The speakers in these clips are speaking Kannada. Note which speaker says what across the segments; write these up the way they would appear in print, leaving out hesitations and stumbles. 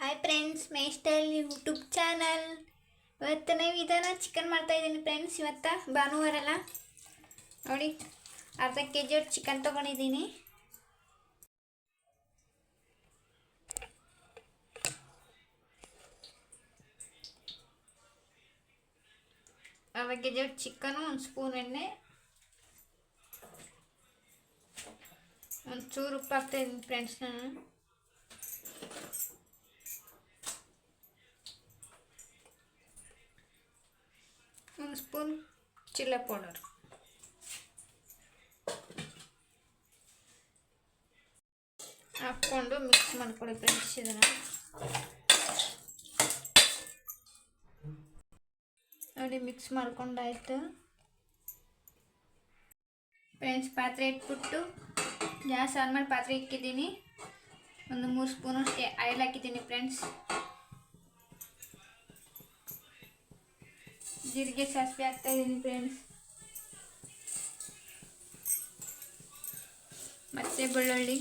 Speaker 1: ಹಾಯ್ ಫ್ರೆಂಡ್ಸ್, ಮೈ ಸ್ಟೈಲ್ ಯೂಟ್ಯೂಬ್ ಚಾನಲ್. ಇವತ್ತು ನಾವು ಇದನ್ನು ಚಿಕನ್ ಮಾಡ್ತಾಯಿದ್ದೀನಿ ಫ್ರೆಂಡ್ಸ್. ಇವತ್ತು ಭಾನುವಾರ ಅಲ್ಲ, ನೋಡಿ ಅರ್ಧ kg ಚಿಕನ್ ತೊಗೊಂಡಿದ್ದೀನಿ. ಅರ್ಧ kg ಚಿಕನು, ಒಂದು ಸ್ಪೂನ್ ಎಣ್ಣೆ, ಒಂದು ಚೂರು ಉಪ್ಪು ಹಾಕ್ತಾಯಿದ್ದೀನಿ ಫ್ರೆಂಡ್ಸ್. ನಾನು ಒಂದು ಸ್ಪೂನ್ ಚಿಲ್ಲಿ ಪೌಡರ್ ಹಾಕ್ಕೊಂಡು ಮಿಕ್ಸ್ ಮಾಡ್ಕೊಳ್ಳಿ ಫ್ರೆಂಡ್ಸ್. ಇದನ್ನು ನೋಡಿ ಮಿಕ್ಸ್ ಮಾಡ್ಕೊಂಡಾಯ್ತು ಫ್ರೆಂಡ್ಸ್. ಪಾತ್ರೆ ಇಟ್ಬಿಟ್ಟು ಗ್ಯಾಸ್ ಆನ್ ಮಾಡಿ ಪಾತ್ರೆ ಇಕ್ಕಿದ್ದೀನಿ. ಒಂದು 3 ಸ್ಪೂನಷ್ಟು ಆಯಿಲ್ ಹಾಕಿದ್ದೀನಿ ಫ್ರೆಂಡ್ಸ್. ಜೀರಿಗೆ ಸಾಸಿವೆ ಹಾಕ್ತಾ ಇದ್ದೀನಿ ಫ್ರೆಂಡ್ಸ್. ಮತ್ತೆ ಬೆಳ್ಳುಳ್ಳಿ,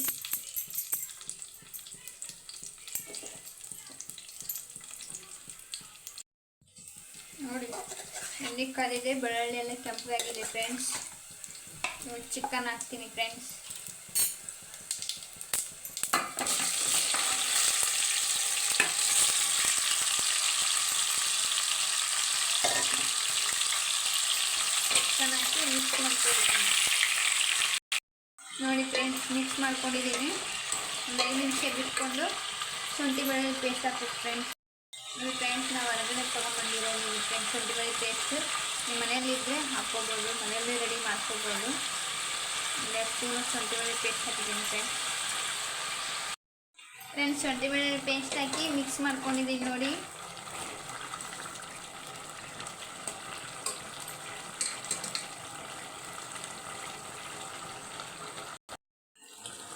Speaker 1: ನೋಡಿ ಎಣ್ಣೆ ಕಾದಿದೆ, ಬೆಳ್ಳುಳ್ಳಿ ಎಲ್ಲ ಕೆಂಪಾಗಿದೆ ಫ್ರೆಂಡ್ಸ್. ಚಿಕನ್ ಹಾಕ್ತೀನಿ ಫ್ರೆಂಡ್ಸ್. ಚಿಕನ್ ಹಾಕಿ ಮಿಕ್ಸ್ ಮಾಡ್ಕೊಂಡಿದ್ದೀನಿ. ನೋಡಿ ಫ್ರೆಂಡ್ಸ್, ಮಿಕ್ಸ್ ಮಾಡ್ಕೊಂಡಿದ್ದೀನಿ. ಒಂದು 5 ನಿಮಿಷ ಬಿಟ್ಕೊಂಡು ಶುಂಠಿ ಬೆಳ್ಳುಳ್ಳಿ ಪೇಸ್ಟ್ ಹಾಕ್ಬೇಕು ಫ್ರೆಂಡ್ಸ್. ನೋಡಿ ಫ್ರೆಂಡ್ಸ್, ನಾವು ಹೊರಗಡೆ ತೊಗೊಂಡ್ಬಂದಿರೋದು ಫ್ರೆಂಡ್ಸ್ ಶುಂಠಿ ಬೆಳ್ಳುಳ್ಳಿ ಪೇಸ್ಟ್. ನಿಮ್ಮ ಮನೆಯಲ್ಲಿ ಇದ್ದರೆ ಹಾಕ್ಕೋಬೋದು, ಮನೆಯಲ್ಲೇ ರೆಡಿ ಮಾಡ್ಕೋಬೋದು. 2 ಸ್ಪೂನು ಶುಂಠಿ ಬೆಳ್ಳುಳ್ಳಿ ಪೇಸ್ಟ್ ಹಾಕಿದ್ದೀನಿ ಫ್ರೆಂಡ್ಸ್. ಶುಂಠಿ ಬೆಳ್ಳುಳ್ಳಿ ಪೇಸ್ಟ್ ಹಾಕಿ ಮಿಕ್ಸ್ ಮಾಡ್ಕೊಂಡಿದ್ದೀನಿ. ನೋಡಿ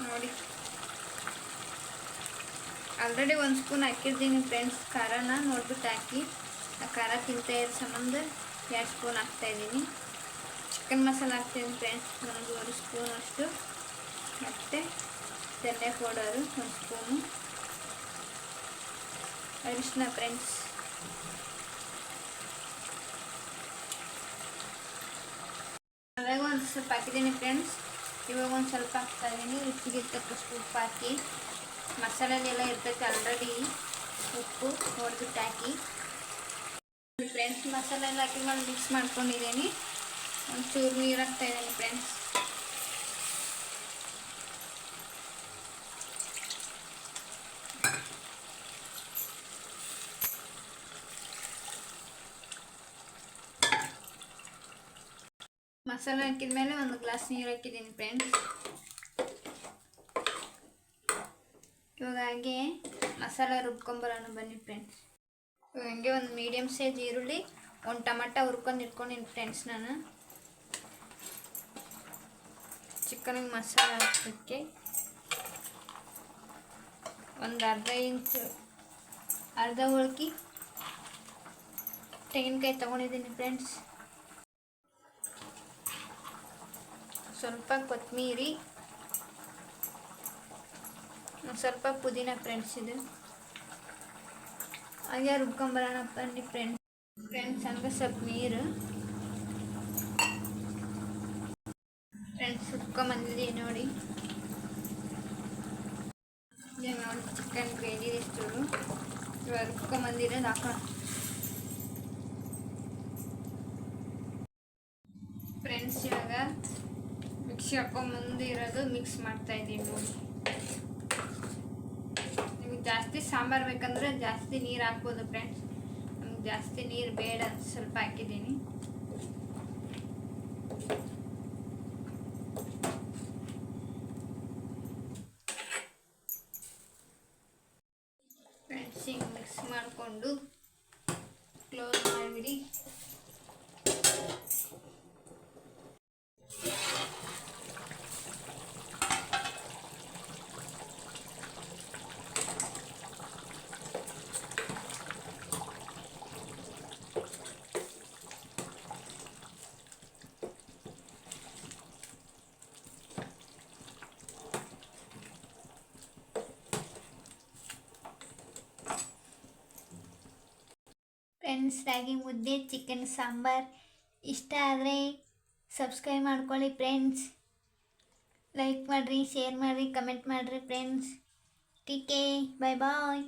Speaker 1: ನೋಡಿ ಆಲ್ರೆಡಿ 1 ಸ್ಪೂನ್ ಹಾಕಿರ್ತೀನಿ ಫ್ರೆಂಡ್ಸ್. ಖಾರನ ನೋಡ್ಬಿಟ್ಟು ಹಾಕಿ. ಆ ಖಾರ ತಿಂತಾ ಇರೋ ಸಂಬಂಧ 2 ಸ್ಪೂನ್ ಹಾಕ್ತಾಯಿದ್ದೀನಿ. ಚಿಕನ್ ಮಸಾಲ ಹಾಕ್ತಾಯಿದ್ದೀನಿ ಫ್ರೆಂಡ್ಸ್, ಒಂದು 1 ಸ್ಪೂನ್ ಅಷ್ಟು. ಮತ್ತು ಧನಿಯಾ ಪೌಡರು 1 ಸ್ಪೂನು, ಅರಿಶಿನ ಫ್ರೆಂಡ್ಸ್. ಅವಾಗ ಒಂದು ಸ್ವಲ್ಪ ಹಾಕಿದ್ದೀನಿ ಫ್ರೆಂಡ್ಸ್. ಇವಾಗ ಒಂದು ಸ್ವಲ್ಪ ಹಾಕ್ತಾಯಿದ್ದೀನಿ. ರುಚಿಗೆ ತಕ್ಕಷ್ಟು ಉಪ್ಪು ಹಾಕಿ. ಮಸಾಲೆಲ್ಲ ಇರ್ತೈತೆ ಆಲ್ರೆಡಿ, ಉಪ್ಪು ನೋಡ್ಬಿಟ್ಟು ಹಾಕಿ ಫ್ರೆಂಡ್ಸ್. ಮಸಾಲೆ ಎಲ್ಲ ಹಾಕಿ ಮಾಡಿ ಮಿಕ್ಸ್ ಮಾಡ್ಕೊಂಡಿದ್ದೀನಿ. ಒಂದು ಚೂರು ನೀರು ಹಾಕ್ತಾಯಿದ್ದೀನಿ ಫ್ರೆಂಡ್ಸ್. ಮಸಾಲೆ ಹಾಕಿದ ಮೇಲೆ 1 ಗ್ಲಾಸ್ ನೀರು ಹಾಕಿದ್ದೀನಿ ಫ್ರೆಂಡ್ಸ್. ಇವಾಗ ಹಾಗೆ ಮಸಾಲ ರುಬ್ಕೊಂಬರೋಣ ಬನ್ನಿ ಫ್ರೆಂಡ್ಸ್. ಹಂಗೆ ಒಂದು ಮೀಡಿಯಮ್ ಸೈಜ್ ಈರುಳ್ಳಿ, 1 ಟೊಮೆಟೊ ಹುರ್ಕೊಂಡು ಇಟ್ಕೊಂಡಿನಿ ಫ್ರೆಂಡ್ಸ್. ನಾನು ಚಿಕನಿಗೆ ಮಸಾಲ ಹಾಕೋಕ್ಕೆ ಒಂದು ಅರ್ಧ ಹೋಳ್ಗೆ ತೆಂಗಿನಕಾಯಿ ತೊಗೊಂಡಿದ್ದೀನಿ ಫ್ರೆಂಡ್ಸ್. ಸ್ವಲ್ಪ ಕೊತ್ತಂಬರಿ, ಸ್ವಲ್ಪ ಪುದೀನ ಫ್ರೆಂಡ್ಸ್. ಇದು ಹಾಗೆ ರುಬ್ಕೊಂಬರೋಣ ಬನ್ನಿ ಫ್ರೆಂಡ್ಸ್. ಹಂಗೆ ಸ್ವಲ್ಪ ನೀರು ಫ್ರೆಂಡ್ಸ್ ರುಬ್ಕೊಂಬಂದಿದ್ದೀವಿ. ನೋಡಿ ನೋಡಿ ಚಿಕನ್ ಗ್ರೇವಿ ಎಷ್ಟು ಇವಾಗ ರುಬ್ಕೊಂಬಂದಿರೋದು ಹಾಕೋಣ ಫ್ರೆಂಡ್ಸ್. ಇವಾಗ ಮಿಕ್ಸಿ ಹಾಕೊಂಬಂದಿರೋದು ಮಿಕ್ಸ್ ಮಾಡ್ತಾಯಿದ್ದೀನಿ. ನೋಡಿ ನಿಮಗೆ ಜಾಸ್ತಿ ಸಾಂಬಾರು ಬೇಕಂದ್ರೆ ಜಾಸ್ತಿ ನೀರು ಹಾಕ್ಬೋದು ಫ್ರೆಂಡ್ಸ್. ನಮ್ಗೆ ಜಾಸ್ತಿ ನೀರು ಬೇಡ, ಸ್ವಲ್ಪ ಹಾಕಿದ್ದೀನಿ ಫ್ರೆಂಡ್ಸ್. ಹಿಂಗೆ ಮಿಕ್ಸ್ ಮಾಡಿಕೊಂಡು ಕ್ಲೋಸ್ ಮಾಡಿಬಿಡಿ. ಫ್ರೆಂಡ್ಸ್, ರಾಗಿ ಮುದ್ದೆ, ಚಿಕನ್ ಸಾಂಬಾರ್. ಇಷ್ಟ ಆದರೆ ಸಬ್ಸ್ಕ್ರೈಬ್ ಮಾಡ್ಕೊಳ್ಳಿ ಫ್ರೆಂಡ್ಸ್. ಲೈಕ್ ಮಾಡಿರಿ, ಶೇರ್ ಮಾಡಿರಿ, ಕಮೆಂಟ್ ಮಾಡಿರಿ ಫ್ರೆಂಡ್ಸ್. ಟೀಕೆ ಬಾಯ್ ಬಾಯ್.